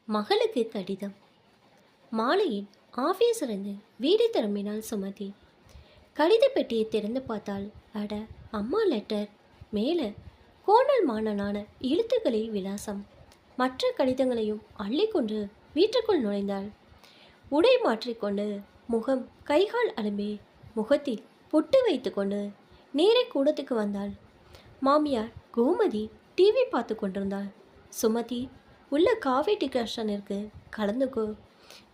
மகளுக்கு கடிதம். மாலையில் ஆஃபீஸிலிருந்து வீடு திரும்பினாள் சுமதி. கடித பெட்டியை திறந்து பார்த்தாள். அட, அம்மா லெட்டர். மேலே கோணல் மாணலான எழுத்துக்களில் விலாசம். மற்ற கடிதங்களையும் அள்ளிக்கொண்டு வீட்டுக்குள் நுழைந்தாள். உடை மாற்றிக்கொண்டு முகம் கைகால் அலும்பி முகத்தில் பொட்டு வைத்து கொண்டு நேரே கூடத்துக்கு வந்தாள். மாமியார் கோமதி டிவி பார்த்து கொண்டிருந்தாள். சுமதி, உள்ள காஃபி டிகாஷன் இருக்கு, கலந்துக்கோ.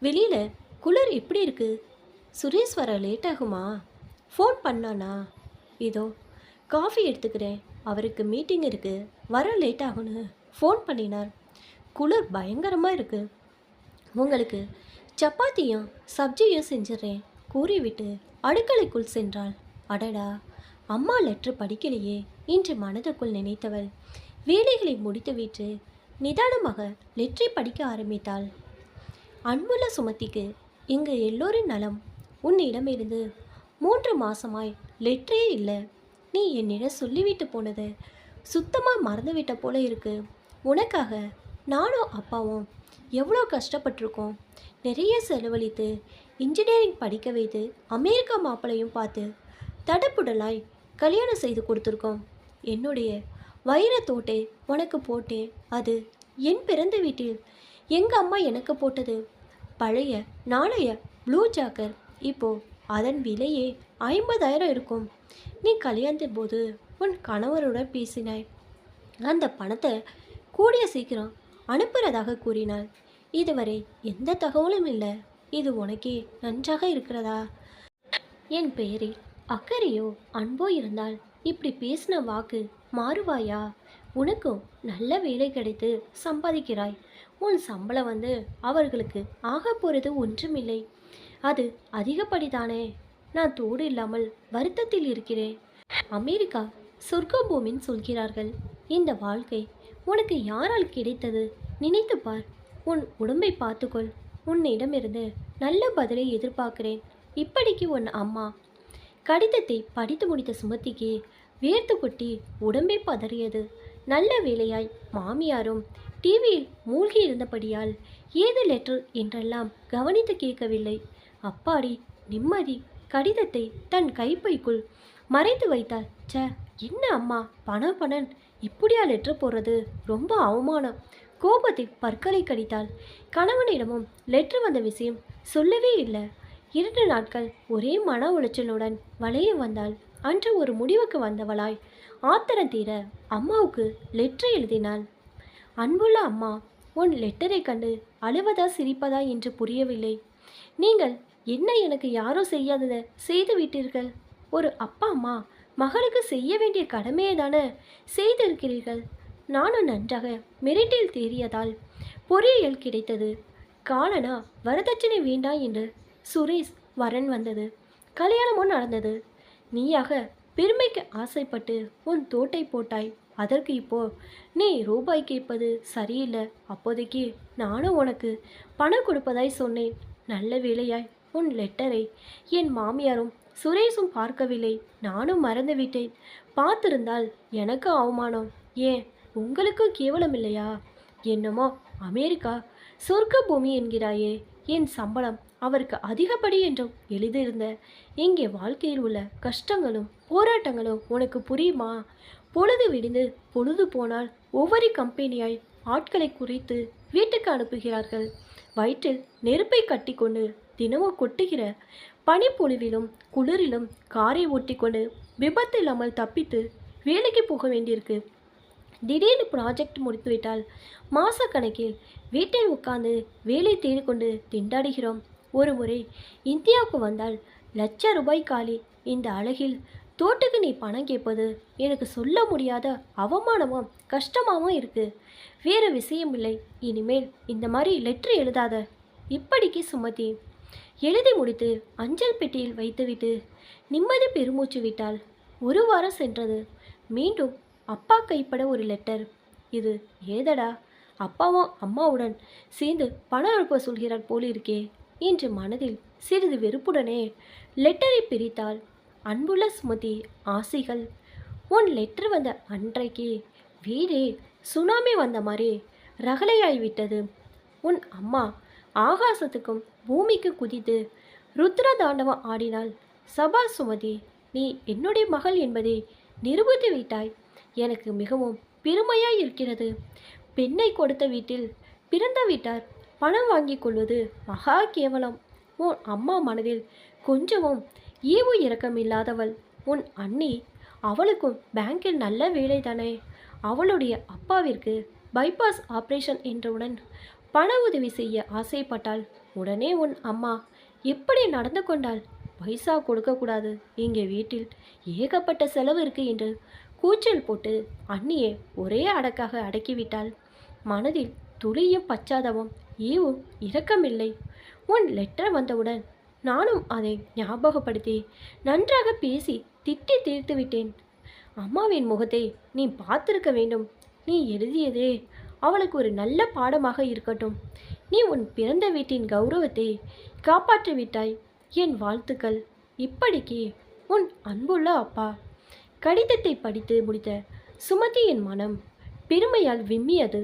வெளியில் குளிர் எப்படி இருக்கு? சுரேஷ் வர லேட் ஆகுமா? ஃபோன் பண்ணானா? இதோ காஃபி எடுத்துக்கிறேன், அவருக்கு மீட்டிங் இருக்குது, வர லேட் ஆகுன்னு ஃபோன் பண்ணினார். குளிர் பயங்கரமாக இருக்குது, உங்களுக்கு சப்பாத்தியும் சப்ஜியும் செஞ்சிடறேன் கூறிவிட்டு அடுக்கலைக்குள் சென்றாள். அடடா, அம்மா லெட்ரு படிக்கலையே என்று மனதுக்குள் நினைத்தவள் வேலைகளை முடித்துவிட்டு நிதானமாக லெட்டரை படிக்க ஆரம்பித்தாள். அன்புள்ள சுமதிக்கு, இங்கு எல்லோரின் நலம். உன்னிடமிருந்து 3 மாசமாய் லெட்டரே இல்லை. நீ என்னிடம் சொல்லிவிட்டு போனது சுத்தமாக மறந்துவிட்ட போல இருக்கு. உனக்காக நானும் அப்பாவும் எவ்வளோ கஷ்டப்பட்டிருக்கோம். நிறைய செலவழித்து இன்ஜினியரிங் படிக்க வைத்து அமெரிக்கா மாப்பிளையும் பார்த்து தடப்புடலாய் கல்யாணம் செய்து கொடுத்துருக்கோம். என்னுடைய வைரத்தோட்டை உனக்கு போட்டேன். அது என் பிறந்த வீட்டில் எங்கள் அம்மா எனக்கு போட்டது. பழைய நாளைய ப்ளூ ஜாக்கர். இப்போது அதன் விலையே 50,000 இருக்கும். நீ கல்யாணத்தின் போது உன் கணவருடன் பேசினாய். அந்த பணத்தை கூடிய சீக்கிரம் அனுப்புறதாக கூறினாள். இதுவரை எந்த தகவலும் இல்லை. இது உனக்கே நன்றாக இருக்கிறதா? என் பெயரில் அக்கறையோ அன்போ இருந்தால் இப்படி பேசின வாக்கு மாறுவாயா? உனக்கும் நல்ல வேலை கிடைத்து சம்பாதிக்கிறாய். உன் சம்பளம் அவர்களுக்கு ஆக போகிறது ஒன்றுமில்லை. அது அதிகப்படிதானே. நான் தோடு இல்லாமல் வருத்தத்தில் இருக்கிறேன். அமெரிக்கா சொர்க்க பூமின்னு சொல்கிறார்கள். இந்த வாழ்க்கை உனக்கு யாரால் கிடைத்தது? நினைத்து பார். உன் உடம்பை பார்த்துக்கொள். உன்னிடமிருந்து நல்ல பதிலை எதிர்பார்க்கிறேன். இப்படிக்கு உன் அம்மா. கடிதத்தை படித்து முடித்த சுமதிக்கு வேர்த்து கொட்டி உடம்பை பதறியது. நல்ல வேலையாய் மாமியாரும் டிவியில் மூழ்கி இருந்தபடியால் ஏது லெட்டர் என்றெல்லாம் கவனித்து கேட்கவில்லை. அப்பாடி, நிம்மதி. கடிதத்தை தன் கைப்பைக்குள் மறைத்து வைத்தாள். என்ன அம்மா, பணன் இப்படியா லெட்டர் போடுறது? ரொம்ப அவமானம். கோபத்தை பற்களை கடித்தாள். கணவனிடமும் லெட்டர் வந்த விஷயம் சொல்லவே இல்லை. 2 நாட்கள் ஒரே மன உளைச்சலுடன் வளைய வந்தாள். அன்று ஒரு முடிவுக்கு வந்தவளாய் ஆத்திரம் தீர அம்மாவுக்கு லெட்டர் எழுதினாள். அன்புள்ள அம்மா, உன் லெட்டரை கண்டு அழுவதா சிரிப்பதா என்று புரியவில்லை. நீங்கள் என்ன எனக்கு யாரோ செய்யாததை செய்து விட்டீர்கள். ஒரு அப்பா அம்மா மகளுக்கு செய்ய வேண்டிய கடமையை தானே செய்திருக்கிறீர்கள். நானும் நன்றாக மெரிட்டில் தேறியதால் பொறியியல் கிடைத்தது. காலனா வரதட்சணை வேண்டாம் என்று சுரேஷ் வரன் வந்தது. கல்யாணமும் நடந்தது. நீயாக பெருமைக்கு ஆசைப்பட்டு உன் தோட்டை போட்டாய். அதற்கு இப்போ நீ ரூபாய் கேட்பது சரியில்லை. அப்போதைக்கு நானும் உனக்கு பணம் கொடுப்பதாய் சொன்னேன். நல்ல வேலையாய் உன் லெட்டரை என் மாமியாரும் சுரேஷும் பார்க்கவில்லை. நானும் மறந்துவிட்டேன். பார்த்திருந்தால் எனக்கு அவமானம். ஏன் உங்களுக்கும் கேவலம் இல்லையா? என்னமோ அமெரிக்கா சொர்க்க பூமி என்கிறாயே. என் சம்பளம் அவருக்கு அதிகப்படி என்றும் எழுதியிருந்த இங்கே வாழ்க்கையில் உள்ள கஷ்டங்களும் போராட்டங்களும் உனக்கு புரியுமா? பொழுது விடிந்து பொழுது போனால் ஒவ்வொரு கம்பெனியாய் ஆட்களை குறித்து வீட்டுக்கு அனுப்புகிறார்கள். வயிற்றில் நெருப்பை கட்டி கொண்டு தினமும் கொட்டுகிற பனிப்பொழிவிலும் குளிரிலும் காரை ஓட்டி கொண்டு விபத்து இல்லாமல் தப்பித்து வேலைக்கு போக வேண்டியிருக்கு. திடீர்னு ப்ராஜெக்ட் முடித்துவிட்டால் மாதக்கணக்கில் வீட்டில் உட்கார்ந்து வேலை தேடிக்கொண்டு திண்டாடுகிறோம். ஒரு முறை இந்தியாவுக்கு வந்தால் ₹1,00,000 காலி. இந்த அழகில் தோட்டுக்கு நீ பணம் கேட்பது எனக்கு சொல்ல முடியாத அவமானமும் கஷ்டமாகவும் இருக்குது. வேறு விஷயம் இல்லை. இனிமேல் இந்த மாதிரி லெட்ரு எழுதாத. இப்படிக்கு சுமதி. எழுதி முடித்து அஞ்சல் பெட்டியில் வைத்துவிட்டு நிம்மதி பெருமூச்சு விட்டாள். 1 வாரம் சென்றது. மீண்டும் அப்பா கைப்பட ஒரு லெட்டர். இது ஏதடா? அப்பாவும் அம்மாவுடன் சேர்ந்து பணம் அனுப்ப சொல்கிறார் போலிருக்கே என்று மனதில் சிறிது வெறுப்புடனே லெட்டரை பிரித்தாள். அன்புள்ள சுமதி, ஆசைகள். உன் லெட்டர் வந்த அன்றைக்கு வீடே சுனாமி வந்த மாதிரி ரகலையாய்விட்டது. உன் அம்மா ஆகாசத்துக்கும் பூமிக்கு குதித்து ருத்ர தாண்டவம் ஆடினாள். சபாஷ் சுமதி, நீ என்னுடைய மகள் என்பதை நிரூபித்து விட்டாய். எனக்கு மிகவும் பெருமையாய் இருக்கிறது. பெண்ணை கொடுத்த வீட்டில் பிறந்த வீட்டார் பணம் வாங்கி கொள்வது மகா கேவலம். உன் அம்மா மனதில் கொஞ்சமும் ஈவு இரக்கமில்லாதவள். உன் அண்ணி, அவளுக்கும் பேங்கில் நல்ல வேலை தானே. அவளுடைய அப்பாவிற்கு பைபாஸ் ஆபரேஷன் என்றவுடன் பண உதவி செய்ய ஆசைப்பட்டாள். உடனே உன் அம்மா எப்படி நடந்து கொண்டாள்? பைசா கொடுக்கக்கூடாது, இங்கே வீட்டில் ஏகப்பட்ட செலவு இருக்கு என்று கூச்சல் போட்டு அண்ணியை ஒரே அடக்காக அடக்கிவிட்டாள். மனதில் துளியும் பச்சாதமும் ஈவும் இரக்கமில்லை. உன் லெட்டர் வந்தவுடன் நானும் அதை ஞாபகப்படுத்தி நன்றாக பேசி திட்டி தீர்த்து விட்டேன். அம்மாவின் முகத்தை நீ பார்த்திருக்க வேண்டும். நீ எழுதியதே அவளுக்கு ஒரு நல்ல பாடமாக இருக்கட்டும். நீ உன் பிறந்த வீட்டின் கௌரவத்தை காப்பாற்றிவிட்டாய். என் வாழ்த்துக்கள். இப்படிக்கு உன் அன்புள்ள அப்பா. கடிதத்தை படித்து முடித்த சுமதியின் மனம் பெருமையால் விம்மியது.